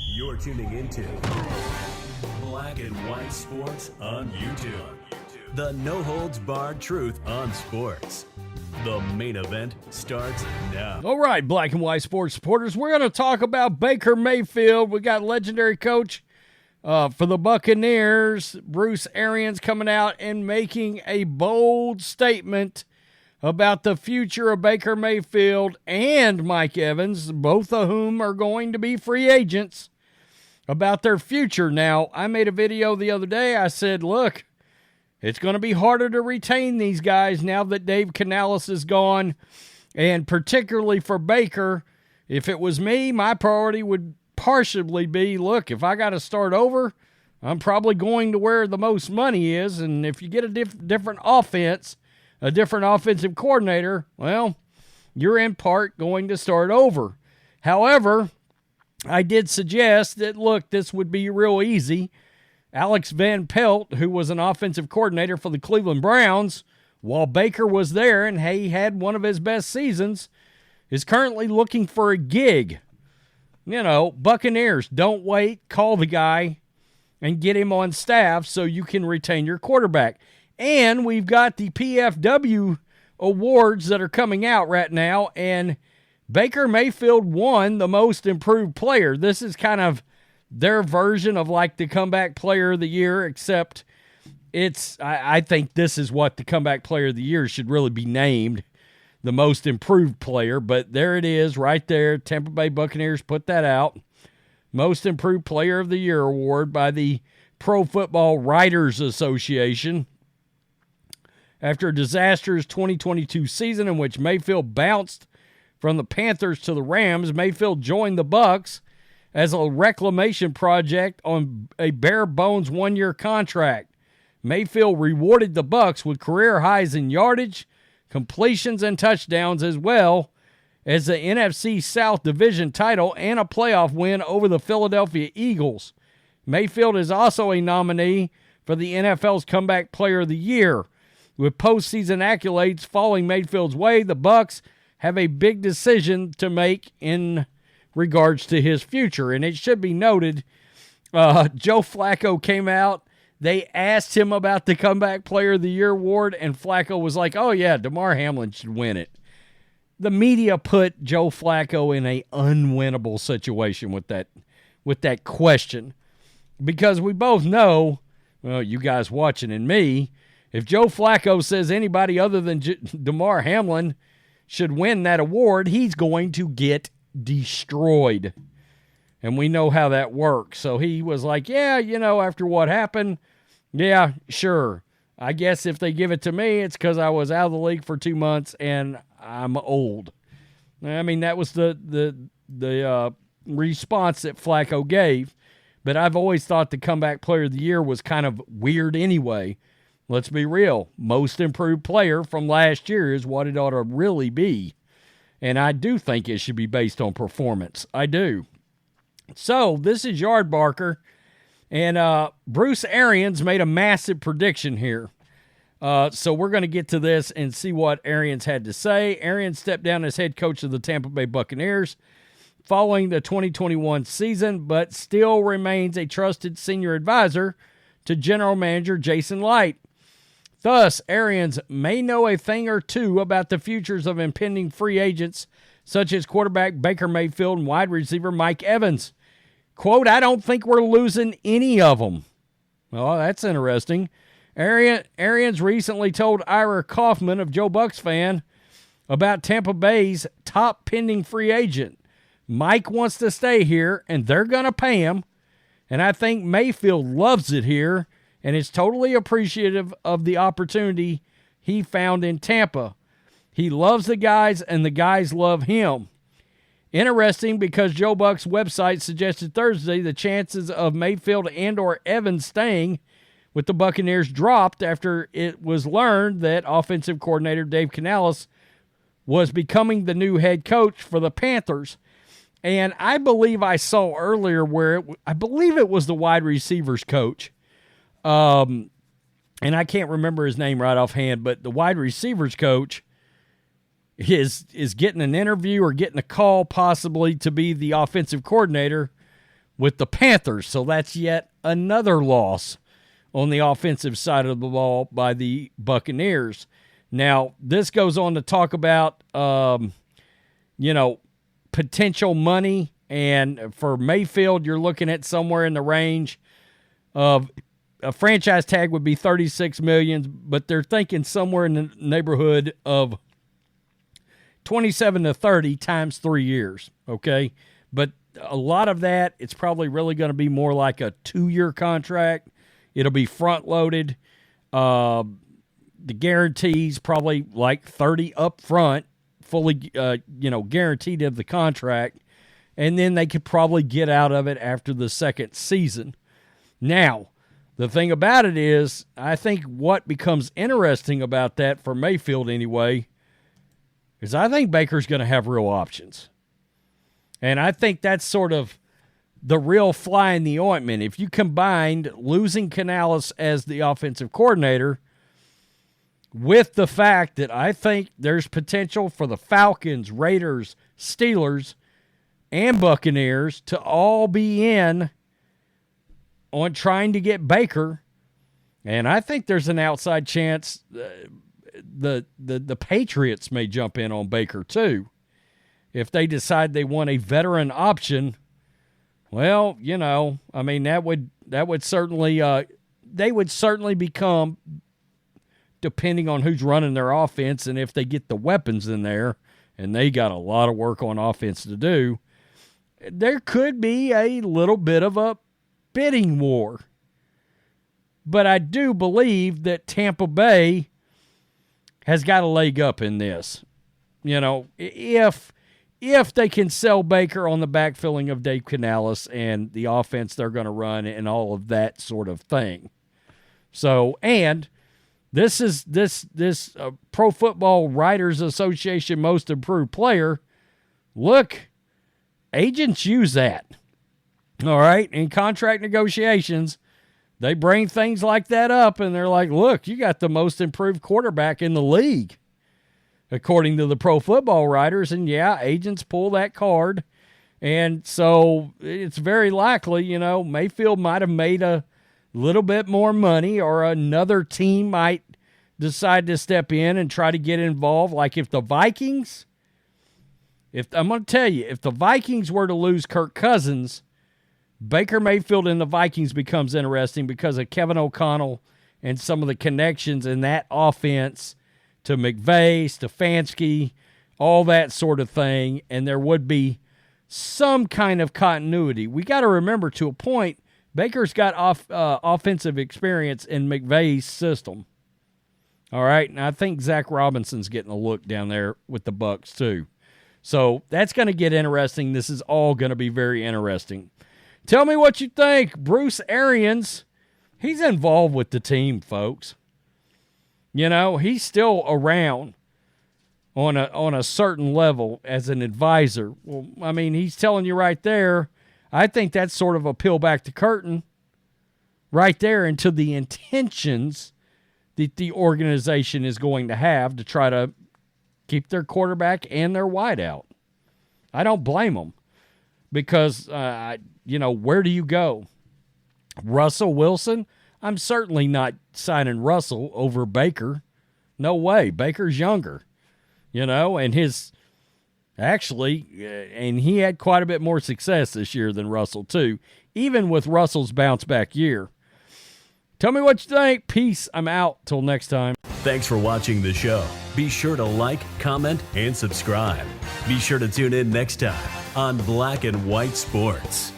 You're tuning into Black and White Sports on YouTube. The no-holds-barred truth on sports. The main event starts now. All right, Black and White Sports supporters, we're going to talk about Baker Mayfield. We got legendary coach for the Buccaneers, Bruce Arians, coming out and making a bold statement about the future of Baker Mayfield and Mike Evans, both of whom are going to be free agents, about their future. Now, I made a video the other day. I said, look, it's going to be harder to retain these guys now that Dave Canales is gone, and particularly for Baker. If it was me, my priority would partially be, look, if I got to start over, I'm probably going to where the most money is, and if you get a different offense, a different offensive coordinator, well, you're in part going to start over. However, I did suggest that, look, this would be real easy. Alex Van Pelt, who was an offensive coordinator for the Cleveland Browns, while Baker was there and he had one of his best seasons, is currently looking for a gig. You know, Buccaneers, don't wait, call the guy and get him on staff so you can retain your quarterback. And we've got the PFW awards that are coming out right now, and Baker Mayfield won the most improved player. This is kind of their version of like the comeback player of the year, except I think this is what the comeback player of the year should really be named, the most improved player. But there it is right there. Tampa Bay Buccaneers put that out. Most improved player of the year award by the Pro Football Writers Association. After a disastrous 2022 season in which Mayfield bounced from the Panthers to the Rams, Mayfield joined the Bucs as a reclamation project on a bare-bones one-year contract. Mayfield rewarded the Bucs with career highs in yardage, completions, and touchdowns, as well as the NFC South Division title and a playoff win over the Philadelphia Eagles. Mayfield is also a nominee for the NFL's Comeback Player of the Year. With postseason accolades falling Mayfield's way, the Bucs have a big decision to make in regards to his future. And it should be noted, Joe Flacco came out. They asked him about the Comeback Player of the Year award, and Flacco was like, oh, yeah, Damar Hamlin should win it. The media put Joe Flacco in an unwinnable situation with that question, because we both know, well, you guys watching and me, if Joe Flacco says anybody other than Damar Hamlin should win that award, he's going to get destroyed. And we know how that works. So he was like, yeah, you know, after what happened, yeah, sure. I guess if they give it to me, it's because I was out of the league for 2 months and I'm old. I mean, that was the response that Flacco gave. But I've always thought the Comeback Player of the Year was kind of weird anyway. Let's be real. Most improved player from last year is what it ought to really be. And I do think it should be based on performance. I do. So, this is Yard Barker. And Bruce Arians made a massive prediction here. So, we're going to get to this and see what Arians had to say. Arians stepped down as head coach of the Tampa Bay Buccaneers following the 2021 season, but still remains a trusted senior advisor to general manager Jason Light. Thus, Arians may know a thing or two about the futures of impending free agents, such as quarterback Baker Mayfield and wide receiver Mike Evans. Quote, I don't think we're losing any of them. Well, that's interesting. Arians recently told Ira Kaufman of Joe Bucs fan about Tampa Bay's top pending free agent. Mike wants to stay here, and they're going to pay him. And I think Mayfield loves it here and is totally appreciative of the opportunity he found in Tampa. He loves the guys, and the guys love him. Interesting, because Joe Buck's website suggested Thursday the chances of Mayfield and or Evans staying with the Buccaneers dropped after it was learned that offensive coordinator Dave Canales was becoming the new head coach for the Panthers. And I believe I saw earlier where I believe it was the wide receivers coach. And I can't remember his name right offhand, but the wide receivers coach, is getting an interview or getting a call possibly to be the offensive coordinator with the Panthers. So that's yet another loss on the offensive side of the ball by the Buccaneers. Now, this goes on to talk about, potential money. And for Mayfield, you're looking at somewhere in the range of a franchise tag would be $36 million, but they're thinking somewhere in the neighborhood of 27 to 30 times 3 years, okay? But a lot of that, it's probably really going to be more like a 2-year contract. It'll be front-loaded. The guarantees probably like 30 up front, fully, guaranteed of the contract, and then they could probably get out of it after the second season. Now, the thing about it is, I think what becomes interesting about that for Mayfield anyway is I think Baker's going to have real options. And I think that's sort of the real fly in the ointment. If you combined losing Canales as the offensive coordinator with the fact that I think there's potential for the Falcons, Raiders, Steelers, and Buccaneers to all be in on trying to get Baker, and I think there's an outside chance the Patriots may jump in on Baker too. If they decide they want a veteran option, well, that would certainly they would certainly become, depending on who's running their offense and if they get the weapons in there, and they got a lot of work on offense to do, there could be a little bit of a bidding war. But I do believe that Tampa Bay has got a leg up in this. If they can sell Baker on the backfilling of Dave Canales and the offense they're going to run and all of that sort of thing. So, and this is this Pro Football Writers Association Most Improved Player. Look, agents use that. All right, in contract negotiations, they bring things like that up, and they're like, look, you got the most improved quarterback in the league, according to the Pro Football Writers. And, yeah, agents pull that card. And so it's very likely, Mayfield might have made a little bit more money, or another team might decide to step in and try to get involved. Like if the Vikings, I'm going to tell you, if the Vikings were to lose Kirk Cousins, Baker Mayfield and the Vikings becomes interesting because of Kevin O'Connell and some of the connections in that offense to McVay, Stefanski, all that sort of thing, and there would be some kind of continuity. We got to remember, to a point, Baker's got offensive experience in McVay's system. All right, and I think Zach Robinson's getting a look down there with the Bucs too. So that's going to get interesting. This is all going to be very interesting. Tell me what you think. Bruce Arians, he's involved with the team, folks. He's still around on a certain level as an advisor. Well, he's telling you right there, I think that's sort of a peel back the curtain right there into the intentions that the organization is going to have to try to keep their quarterback and their wideout. I don't blame them because, where do you go? Russell Wilson? I'm certainly not signing Russell over Baker. No way. Baker's younger, and and he had quite a bit more success this year than Russell too, even with Russell's bounce back year. Tell me what you think. Peace. I'm out. Till next time. Thanks for watching the show. Be sure to like, comment, and subscribe. Be sure to tune in next time on Black and White Sports.